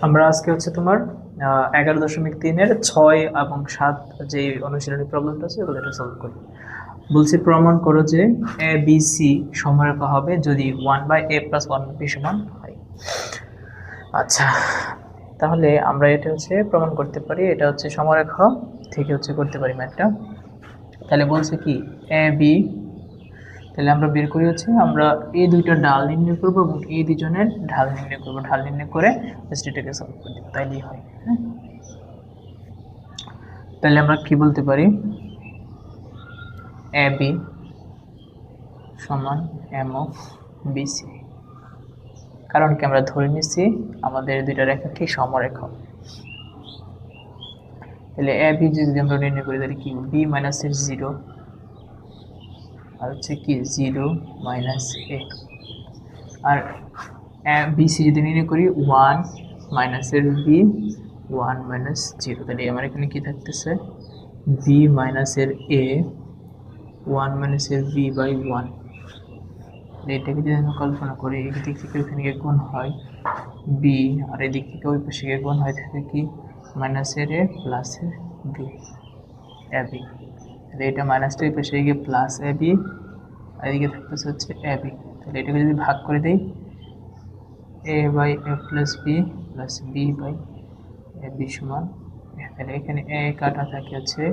আমরা আজকে হচ্ছে তোমার 11.3-এর 6 এবং 7 যে অনুশীলনী প্রবলেমটা আছে ওগুলো এটা সলভ করি। বলছি প্রমাণ করো যে এ বি সি সমরেখা হবে যদি 1/a+1b সমান হয়। আচ্ছা, তাহলে আমরা এটা হচ্ছে প্রমাণ করতে পারি, এটা হচ্ছে সমরেখা থেকে হচ্ছে করতে পারি ম্যাথটা। তাহলে বলছে কি এ বি, তাহলে আমরা বের করি হচ্ছে আমরা এই দুইটা ঢাল নির্ণয় করবো এবং এই দুজনের ঢাল নির্ণয় করবো, ঢাল নির্ণয় করে এটাকে সলভ করে দেবো, তাইলেই হয়। হ্যাঁ, তাহলে আমরা কি বলতে পারি এ বি সমান এম অফ বিসি, কারণ কি আমরা ধরে নিচ্ছি আমাদের দুইটা রেখা কি সমরেখা। তাহলে এ বি যদি আমরা নির্ণয় করি তাহলে কি বি মাইনাস এর 0 আর হচ্ছে কি 0 মাইনাস এ, আর বিসি যদি নির্ণয় করি 1 মাইনাস এর বি 1 মাইনাস 0, তাহলে আমার এখানে কি থাকতেছে বি মাইনাস এর এ 1 মাইনাস এর বি বাই 1। এটাকে যদি আমি কল্পনা করি এদিক থেকে ওখানে গুণ হয় বি, আর এদিক থেকে ওই পাশে গুণ হয় থাকে কি মাইনাস এর এ প্লাস এর বি এ বি। তাহলে এটা মাইনাসটা ওই পাশে গিয়ে প্লাস এ বি, আর এদিকে থাকতেছে হচ্ছে এ বি। তাহলে এটাকে যদি ভাগ করে দিই A by A plus B plus B by A B সমান, তাহলে এখানে এ কাটা থাকে হচ্ছে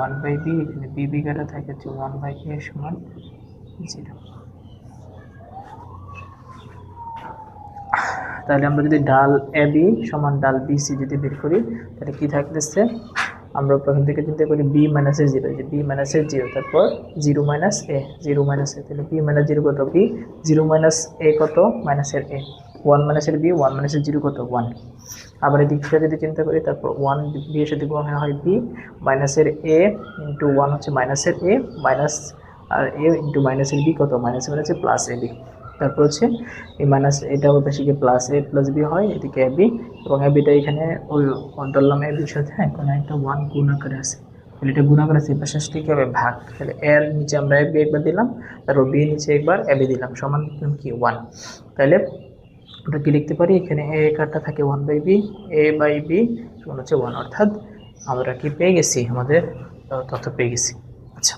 1/b, এখানে বি বি কাটা থাকে হচ্ছে 1/a সমান 0। তাহলে আমরা যদি ডাল এ বি সমান ডাল বিসি যদি বের করি তাহলে কি থাকতেছে, আমরা প্রথম থেকে চিন্তা করি বি মাইনাসের 0, যে বি মাইনাসের 0 তারপর 0 মাইনাস এ 0 মাইনাস এ, তাহলে বি মাইনাস 0 কত বি, 0 মাইনাস এ কত মাইনাসের এ, 1 মাইনাসের বি 1 মাইনাসের 0 কত 1। আবার এই দিক থেকে যদি চিন্তা করি তারপর 1 বি এর সাথে গুণ হয় বি মাইনাসের এ ইন্টু 1 হচ্ছে মাইনাসের এ মাইনাস, আর এ ইন্টু মাইনাসের বি কত মাইনাসে মাইনাসে প্লাস এ বি, তারপর হচ্ছে এই মাইনাস এটা ওই পাশে গিয়ে প্লাস এ প্লাস বি হয়, এদিকে এ বি এবং এ বিটা এখানে ওই ধরলাম এ বির সাথে কোনো একটা 1 গুণ আকারে আছে, তাহলে এটা গুণ আকারে আছে এই পাশে আসলে কি হবে ভাগ, তাহলে এর নিচে আমরা এ বি একবার দিলাম, তারপর বি নিচে একবার এ বি দিলাম সমান কি 1। তাহলে আমরা কি লিখতে পারি এখানে এ কাটা থাকে 1/b, এ বাই বি সমান হচ্ছে 1, অর্থাৎ আমরা কি পেয়ে গেছি আমাদের তথ্য পেয়ে গেছি। আচ্ছা,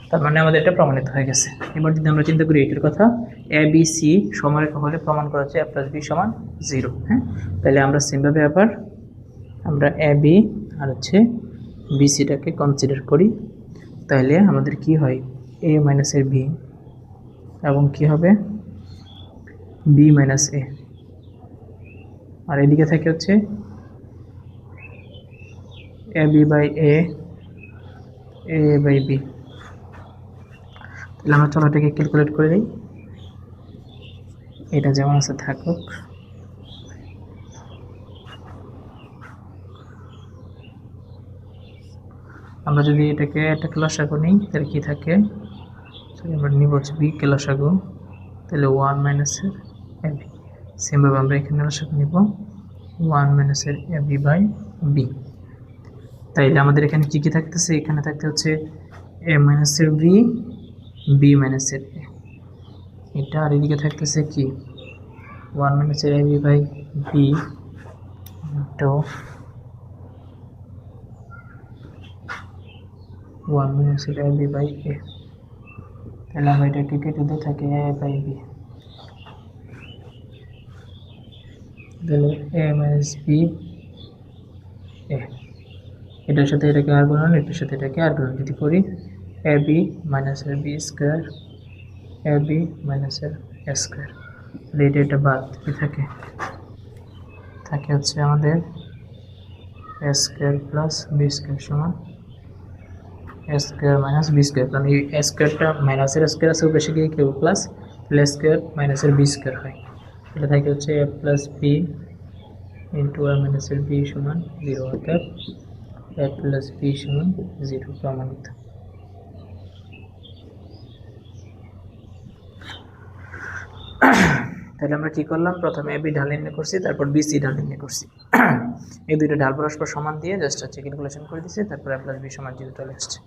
তার মানে আমাদের এটা প্রমাণিত হয়ে গেছে। এবার যদি আমরা চিন্তা করি এটার কথা, এ বি সি সমরেখা হলে প্রমাণ করা হচ্ছে এ প্লাস বি সমান 0। হ্যাঁ, তাহলে আমরা সিমভাবে আবার আমরা এ বি আর হচ্ছে বিসিটাকে কনসিডার করি, তাহলে আমাদের কি হয় এ মাইনাসের বি এবং কি হবে বি মাইনাস এ, আর এদিকে থাকে হচ্ছে A B by A A by B. তাহলে আমরা চলো এটাকে ক্যালকুলেট করে দিই, এটা যেমন আছে থাকুক। আমরা যদি এটাকে একটা লসাগু নিই তাহলে কি থাকে, আমরা নিব হচ্ছে বি কে লসাগু, তাহলে 1 মাইনাসের এ বি, সেমভাবে আমরা এখানে লসাগু নিব 1 মাইনাসের এ বি বাই বি। তাইলে আমাদের এখানে কি কি থাকতেছে, এখানে থাকতে হচ্ছে এ মাইনাসের বি বি মাইনাসের এ, এটা আর এদিকে থাকতেছে কি 1 মাইনাসের এ বি বাই বি ইন্টু 1 মাইনাসের এ বি বাই এ। তাহলে আমরা এটাকে কেটে দিয়ে থাকি এ বাই বি, তাহলে এ মাইনাস বি এ, এটার সাথে এটাকে আর গুণন, এটার সাথে এটাকে আর গুণন যদি করি এ বি মাইনাসের বি স্কোয়ার এ বি মাইনাসের এ স্কোয়ার, তাহলে এটা বাদ কি থাকে থাকে হচ্ছে আমাদের এ স্কোয়ার প্লাস বি স্কোয়ার সমান এ স্কোয়ার মাইনাস বি স্কোয়ার, কারণ এই এ স্কোয়ারটা মাইনাসের স্কোয়ার আছে বেশি গিয়ে কেউ প্লাস, তাহলে স্কোয়ার মাইনাসের বি স্কোয়ার হয়, এটা থাকে হচ্ছে এ প্লাস বি ইন্টু এ মাইনাসের বি সমান 0, অর্থাৎ এ প্লাস বি সমান 0 প্রমাণিত। তাহলে আমরা কি করলাম, প্রথমে এ বি ঢাল নির্ণয় করছি, তারপর বি সি ঢাল নির্ণয় করছি, এই দুইটা ঢাল পরস্পর সমান দিয়ে জাস্ট হচ্ছে ক্যালকুলেশন করে দিচ্ছি, তারপর এ প্লাস বি সমান 0 চলে আসছে।